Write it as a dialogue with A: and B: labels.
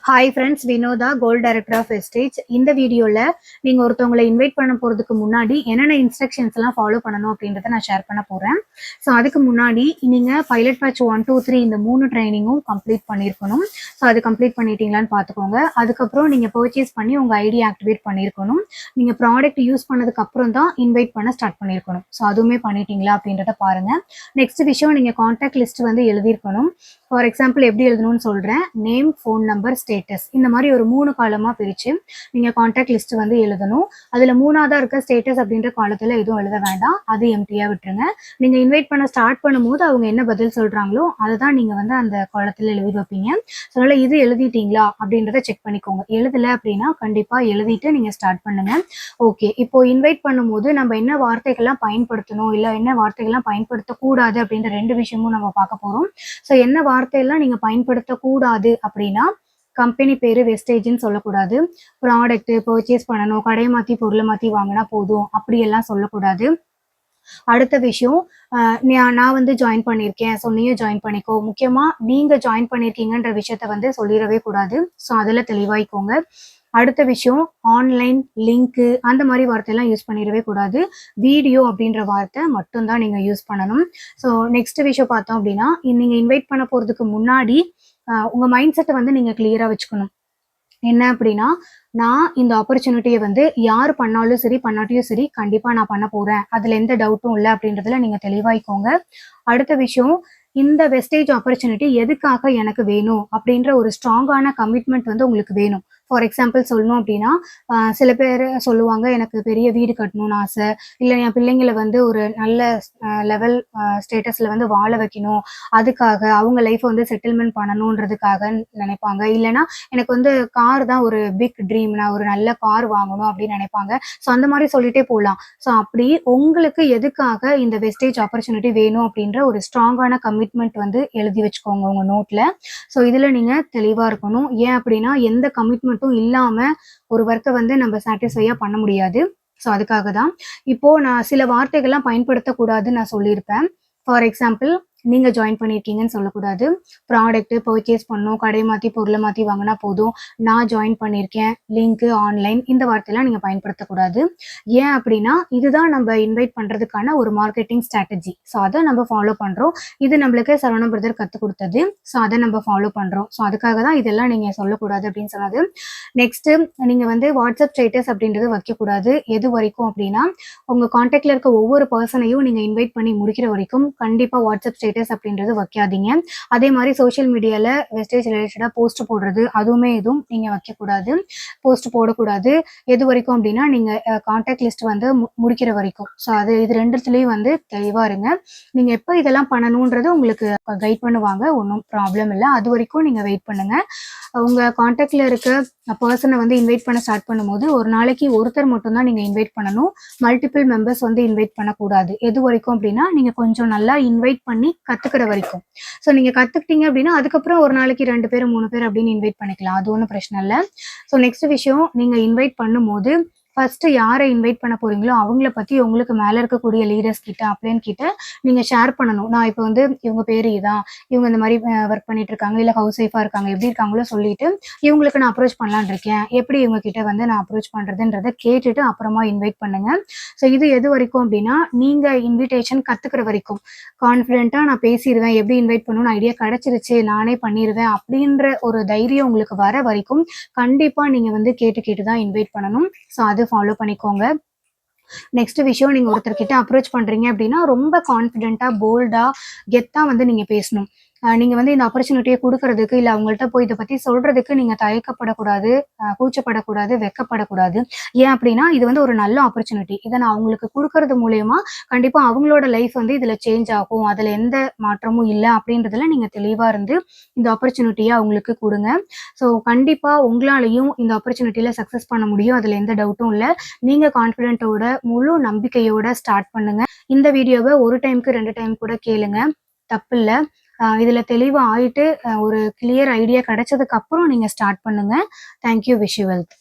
A: Hi friends, Vinodha gold director of wastage. இந்த வீடியோவில் நீங்கள் ஒருத்தவங்களை இன்வைட் பண்ண போகிறதுக்கு முன்னாடி என்னென்ன இன்ஸ்ட்ரக்ஷன்ஸ் எல்லாம் ஃபாலோ பண்ணணும் அப்படின்றத நான் ஷேர் பண்ண போகிறேன். ஸோ அதுக்கு முன்னாடி நீங்கள் பைலட் பேட்ச் 1, 2, 3 இந்த 3 ட்ரைனிங்கும் கம்ப்ளீட் பண்ணியிருக்கணும். ஸோ அது கம்ப்ளீட் பண்ணிட்டீங்களான்னு பார்த்துக்கோங்க. அதுக்கப்புறம் நீங்கள் பர்ச்சேஸ் பண்ணி உங்கள் ஐடி ஆக்டிவேட் பண்ணியிருக்கணும். நீங்கள் ப்ராடக்ட் யூஸ் பண்ணதுக்கு அப்புறம் தான் இன்வைட் பண்ண ஸ்டார்ட் பண்ணியிருக்கணும். ஸோ அதுவுமே பண்ணிட்டீங்களா அப்படின்றத பாருங்கள். நெக்ஸ்ட் விஷயம், நீங்கள் கான்டாக்ட் லிஸ்ட் வந்து எழுதியிருக்கணும். ஃபார் எக்ஸாம்பிள் எப்படி எழுதணும்னு சொல்கிறேன். நேம், ஃபோன் நம்பர், ஸ்டேட்டஸ், இந்த மாதிரி ஒரு 3 காலமாக பிரித்து நீங்கள் கான்டாக்ட் லிஸ்ட் வந்து எழுதணும். அதில் 3ஆவதாக இருக்க ஸ்டேட்டஸ் அப்படின்ற காலத்தில் எதுவும் எழுத வேண்டாம், அது எம்டியாக விட்டுருங்க. நீங்கள் இன்வைட் பண்ண ஸ்டார்ட் பண்ணும்போது அவங்க என்ன பதில் சொல்கிறாங்களோ அதை தான் நீங்கள் வந்து அந்த காலத்தில் எழுதி வைப்பீங்க. ஸோ அதனால் இது எழுதிட்டீங்களா அப்படின்றத செக் பண்ணிக்கோங்க. எழுதலை அப்படின்னா கண்டிப்பாக எழுதிட்டு நீங்கள் ஸ்டார்ட் பண்ணுங்கள். ஓகே, இப்போ இன்வைட் பண்ணும்போது நம்ம என்ன வார்த்தைகள்லாம் பயன்படுத்தணும், இல்லை என்ன வார்த்தைகள்லாம் பயன்படுத்தக்கூடாது அப்படின்ற 2 விஷயமும் நம்ம பார்க்க போகிறோம். ஸோ என்ன வார்த்தையெல்லாம் நீங்கள் பயன்படுத்தக்கூடாது அப்படின்னா, கம்பெனி பேர் வெஸ்டேஜ்ன்னு சொல்லக்கூடாது. ப்ராடக்ட் பர்ச்சேஸ் பண்ணணும், கடையை மாற்றி பொருளை மாற்றி வாங்கினா போதும் அப்படியெல்லாம் சொல்லக்கூடாது. அடுத்த விஷயம், நான் வந்து ஜாயின் பண்ணியிருக்கேன், ஸோ நீயும் ஜாயின் பண்ணிக்கோ. முக்கியமாக நீங்கள் ஜாயின் பண்ணியிருக்கீங்கன்ற விஷயத்த வந்து சொல்லிடவே கூடாது. ஸோ அதில் தெளிவாய்க்கோங்க. அடுத்த விஷயம், ஆன்லைன் லிங்க்கு அந்த மாதிரி வார்த்தையெல்லாம் யூஸ் பண்ணிடவே கூடாது. வீடியோ அப்படின்ற வார்த்தை மட்டும்தான் நீங்கள் யூஸ் பண்ணணும். ஸோ நெக்ஸ்ட் விஷயம் பார்த்தோம் அப்படின்னா, நீங்கள் இன்வைட் பண்ண போகிறதுக்கு முன்னாடி உங்கள் மைண்ட் செட்டை வந்து நீங்கள் கிளியராக வச்சுக்கணும். என்ன அப்படின்னா, நான் இந்த ஆப்பர்ச்சுனிட்டியை வந்து யார் பண்ணாலும் சரி பண்ணாட்டியும் சரி கண்டிப்பாக நான் பண்ண போகிறேன், அதில் எந்த டவுட்டும் இல்லை அப்படின்றதுல நீங்கள் தெளிவாய்க்கோங்க. அடுத்த விஷயம், இந்த வெஸ்டேஜ் ஆப்பர்ச்சுனிட்டி எதுக்காக எனக்கு வேணும் அப்படின்ற ஒரு ஸ்ட்ராங்கான கமிட்மெண்ட் வந்து உங்களுக்கு வேணும். ஃபார் எக்ஸாம்பிள் சொல்லணும் அப்படின்னா, சில பேர் சொல்லுவாங்க, எனக்கு பெரிய வீடு கட்டணும்னு ஆசை, இல்லை என் பிள்ளைங்களை வந்து ஒரு நல்ல லெவல் ஸ்டேட்டஸில் வந்து வாழ வைக்கணும், அதுக்காக அவங்க லைஃப்பை வந்து செட்டில்மெண்ட் பண்ணணுன்றதுக்காக நினைப்பாங்க. இல்லைனா எனக்கு வந்து கார் தான் ஒரு பிக் ட்ரீம், நான் ஒரு நல்ல கார் வாங்கணும் அப்படின்னு நினைப்பாங்க. ஸோ அந்த மாதிரி சொல்லிட்டே போகலாம். ஸோ அப்படி உங்களுக்கு எதுக்காக இந்த வெஸ்டேஜ் ஆப்பர்ச்சுனிட்டி வேணும் அப்படின்ற ஒரு ஸ்ட்ராங்கான கமிட்மெண்ட் வந்து எழுதி வச்சுக்கோங்க உங்கள் நோட்டில். ஸோ இதில் நீங்கள் தெளிவாக இருக்கணும். ஏன் அப்படின்னா, எந்த கமிட்மெண்ட்டும் இல்லாமல் ஒரு ஒர்க்கை வந்து நம்ம சாட்டிஸ்ஃபையாக பண்ண முடியாது. ஸோ அதுக்காக தான். இப்போது நான் சில வார்த்தைகள்லாம் பயன்படுத்தக்கூடாதுன்னு நான் சொல்லியிருப்பேன். ஃபார் எக்ஸாம்பிள், நீங்கள் ஜாயின் பண்ணியிருக்கீங்கன்னு சொல்லக்கூடாது. ப்ராடக்ட்டு பர்ச்சேஸ் பண்ணணும், கடை மாற்றி பொருளை மாற்றி வாங்கினா போதும், நான் ஜாயின் பண்ணியிருக்கேன், லிங்க்கு, ஆன்லைன், இந்த வார்த்தையெல்லாம் நீங்கள் பயன்படுத்தக்கூடாது. ஏன் அப்படின்னா, இதுதான் நம்ம இன்வைட் பண்ணுறதுக்கான ஒரு மார்க்கெட்டிங் ஸ்ட்ராட்டஜி. ஸோ அதை நம்ம ஃபாலோ பண்ணுறோம். இது நம்மளுக்கு சரவண பிரதர் கற்றுக் கொடுத்தது. ஸோ அதை நம்ம ஃபாலோ பண்ணுறோம். ஸோ அதுக்காக தான் இதெல்லாம் நீங்கள் சொல்லக்கூடாது அப்படின்னு சொன்னது. நெக்ஸ்ட்டு, நீங்கள் வந்து வாட்ஸ்அப் ஸ்டேட்டஸ் அப்படின்றது வைக்கக்கூடாது. எது வரைக்கும் அப்படின்னா, உங்கள் கான்டாக்டில் இருக்க ஒவ்வொரு பர்சனையும் நீங்கள் இன்வைட் பண்ணி முடிக்கிற வரைக்கும் கண்டிப்பாக வாட்ஸ்அப் ஸ்டேட்டஸ் அப்படின்றது வைக்காதீங்க. அதே மாதிரி சோஷியல் மீடியாவில் வெஸ்டேஜ் ரிலேட்டடாக போஸ்ட் போடுறது அதுவுமே எதுவும் நீங்கள் வைக்கக்கூடாது, போஸ்ட் போடக்கூடாது. எது வரைக்கும் அப்படின்னா, நீங்கள் கான்டாக்ட் லிஸ்ட் வந்து முடிக்கிற வரைக்கும். ஸோ இது 2த்துலேயும் வந்து தெளிவாக இருங்க. நீங்கள் எப்போ இதெல்லாம் பண்ணணுன்றது உங்களுக்கு கைட் பண்ணுவாங்க, ஒன்றும் ப்ராப்ளம் இல்லை. அது வரைக்கும் நீங்கள் வெயிட் பண்ணுங்கள். உங்கள் கான்டாக்டில் இருக்க பர்சனை வந்து இன்வைட் பண்ண ஸ்டார்ட் பண்ணும்போது ஒரு நாளைக்கு ஒருத்தர் மட்டும்தான் நீங்கள் இன்வைட் பண்ணணும். மல்டிபிள் மெம்பர்ஸ் வந்து இன்வைட் பண்ணக்கூடாது. எது வரைக்கும் அப்படின்னா, நீங்கள் கொஞ்சம் நல்லா இன்வைட் பண்ணி கற்றுக்கிற வரைக்கும். ஸோ நீங்கள் கற்றுக்கிட்டீங்க அப்படின்னா அதுக்கப்புறம் ஒரு நாளைக்கு 2 பேர் 3 பேர் அப்படின்னு இன்வைட் பண்ணிக்கலாம். அது ஒன்றும் பிரச்சனை இல்லை. ஸோ நெக்ஸ்ட் விஷயம், நீங்கள் இன்வைட் பண்ணும்போது ஃபஸ்ட்டு யாரை இன்வைட் பண்ண போகிறீங்களோ அவங்கள பற்றி உங்களுக்கு மேலே இருக்கக்கூடிய லீடர்ஸ் கிட்ட, அப்ளைன் கிட்ட நீங்கள் ஷேர் பண்ணணும். நான் இப்போ வந்து இவங்க பேர் இதான், இவங்க இந்த மாதிரி ஒர்க் பண்ணிட்டு இருக்காங்க, இல்லை ஹவுஸ் ஒய்ஃபாக இருக்காங்க, எப்படி இருக்காங்களோ சொல்லிட்டு இவங்களுக்கு நான் அப்ரோச் பண்ணலான் இருக்கேன், எப்படி இவங்க கிட்ட வந்து நான் அப்ரோச் பண்ணுறதுன்றதை கேட்டுட்டு அப்புறமா இன்வைட் பண்ணுங்கள். ஸோ இது எது வரைக்கும் அப்படின்னா, நீங்கள் இன்விடேஷன் கற்றுக்கிற வரைக்கும். கான்ஃபிடென்ட்டாக நான் பேசிடுவேன், எப்படி இன்வைட் பண்ணணும்னு ஐடியா கிடச்சிருச்சு, நானே பண்ணிடுவேன் அப்படின்ற ஒரு தைரியம் உங்களுக்கு வர வரைக்கும் கண்டிப்பாக நீங்கள் வந்து கேட்டு தான் இன்வைட் பண்ணணும். ஸோ அது ஃபாலோ பண்ணிக்கோங்க. நெக்ஸ்ட் விஷயம், நீங்கள் ஒருத்தர்கிட்ட அப்ரோச் பண்ணுறீங்க அப்படின்னா ரொம்ப கான்ஃபிடென்ட்டாக, போல்டாக, கெத்தாக வந்து நீங்கள் பேசணும். நீங்கள் வந்து இந்த ஆப்பர்ச்சுனிட்டியை கொடுக்கறதுக்கு, இல்லை அவங்கள்ட்ட போய் இதை பற்றி சொல்கிறதுக்கு நீங்கள் தயக்கப்படக்கூடாது, கூச்சப்படக்கூடாது, வெக்கப்படக்கூடாது. ஏன் அப்படின்னா, இது வந்து ஒரு நல்ல ஆப்பர்ச்சுனிட்டி. இதை நான் அவங்களுக்கு கொடுக்கறது மூலயமா கண்டிப்பாக அவங்களோட லைஃப் வந்து இதில் சேஞ்ச் ஆகும், அதில் எந்த மாற்றமும் இல்லை அப்படின்றதுல நீங்கள் தெளிவாக இருந்து இந்த ஆப்பர்ச்சுனிட்டியை அவங்களுக்கு கொடுங்க. ஸோ கண்டிப்பாக உங்களாலையும் இந்த ஆப்பர்ச்சுனிட்டியில் சக்ஸஸ் பண்ண முடியும், அதில் எந்த டவுட்டும் இல்லை. நீங்கள் கான்ஃபிடென்ட்டோட, முழு நம்பிக்கையோட ஸ்டார்ட் பண்ணுங்கள். இந்த வீடியோவை 1 டைமுக்கு 2 டைம் கூட கேளுங்க, தப்பில்லை. இதில் தெளிவாக ஆயிட்டு ஒரு கிளியர் ஐடியா கிடைச்சதுக்கு அப்புறம் நீங்கள் ஸ்டார்ட் பண்ணுங்கள். தேங்க்யூ. Wish you wealth.